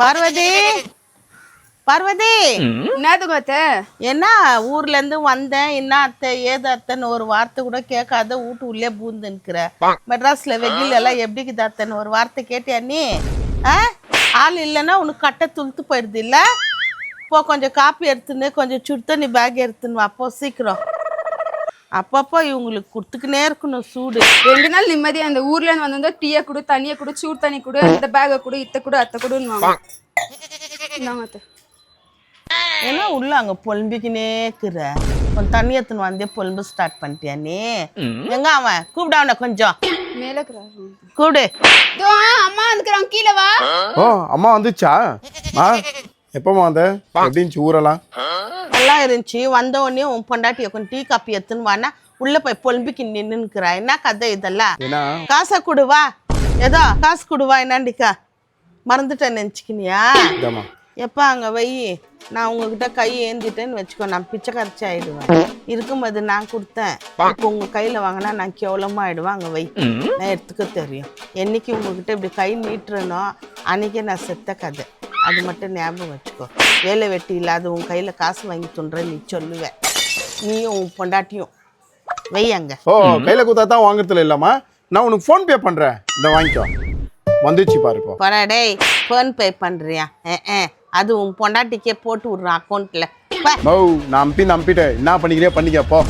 பார்வதி பார்வதி என்னதுங்க அத்தை? என்ன ஊர்ல இருந்து வந்தேன், என்ன அத்தை ஏது அத்தைன்னு ஒரு வார்த்தை கூட கேட்காத வீட்டு உள்ளே பூந்துன்னுக்கிற. மெட்ராஸ்ல வெயில் எல்லாம் எப்படிக்குது அத்தைன்னு ஒரு வார்த்தை கேட்டியா நீ? ஆள் இல்லைன்னா உனக்கு கட்டை துளுத்து போயிடுது இல்ல? போ கொஞ்சம் காப்பி எடுத்துன்னு கொஞ்சம் சுடு தண்ணி பேக் எடுத்துன்னு அப்போ சீக்கிரம். அப்பப்போ இவங்களுக்கு கொடுத்துக்கினே இருக்கணும் சூடு. 2 நாள் நிம்மதியா அந்த ஊர்ல இருந்து வந்திருந்தா டீயை கொடு, தண்ணியை கொடு, சூடு தண்ணி கொடு, இந்த பேக்கை கொடு, இத்த கொடு, அத்தை கொடுன்னு இந்தாங்க அத்தை. ஏன்னா உள்ள அங்க பொலம்பிக்கினே இருக்கிற. கொஞ்சம் தண்ணி எடுத்துன்னு வந்தே பொலம்பு ஸ்டார்ட் பண்ணிட்டியா நீ? எங்க அவன் கூப்பிடாவன கொஞ்சம் மேல இருக்கிறாரு. கூப்பிடு. அம்மா வந்துக்கிறாங்க, கீழே வா. ஓ அம்மா வந்துச்சா? எப்பமா வந்த? எப்படி இருந்துச்சு ஊரெல்லாம்? நல்லா இருந்துச்சு. வந்த உடனே உன் பொண்டாட்டிய கொஞ்சம் டீ காப்பி எடுத்துன்னு வானா உள்ள போய் பொலம்பிக்கு நின்னுக்கிறா. என்ன கதை இதெல்லாம்? ஏன்னா காசை கொடுவா, ஏதோ காசு கொடுவா. என்னாண்டிக்கா மறந்துட்டேன் நினச்சிக்கினியா? இதாம்மா. எப்பா அங்கே வை. நான் உங்ககிட்ட கை ஏந்திட்டேன்னு வச்சுக்கோ, நான் பிச்சை கரைச்சி ஆயிடுவேன். இருக்கும்போது நான் கொடுத்தேன், இப்போ உங்கள் கையில் வாங்கினா நான் கேவலமாக ஆயிடுவேன். அங்கே வை, நான் எடுத்துக்க தெரியும். என்னைக்கு உங்ககிட்ட இப்படி கை நீட்டுறனோ அன்றைக்கே நான் செத்த கதை. அது மட்டும் ஞாபகம் வச்சுக்கோ. வேலை வெட்டி இல்லாத உன் கையில் காசு வாங்கி துன்ற நீ சொல்லுவேன். நீயும் உன் பொண்டாட்டியும் வை அங்கே. ஓ கையில் கொடுத்தா தான் வாங்குறதுல இல்லம்மா, நான் உனக்கு ஃபோன் பே பண்ணுறேன், இந்த வாங்கிக்கோ. வந்துச்சு பாரு இப்போ. பரடே ஃபோன் பே பண்ணுறியா? அது உன் பொண்டாட்டிக்கே போட்டு விட்றான் அக்கௌண்ட்டில். ஓ நான் நம்பிட்டேன், என்ன பண்ணிக்கிறியா பண்ணிக்கப்போ.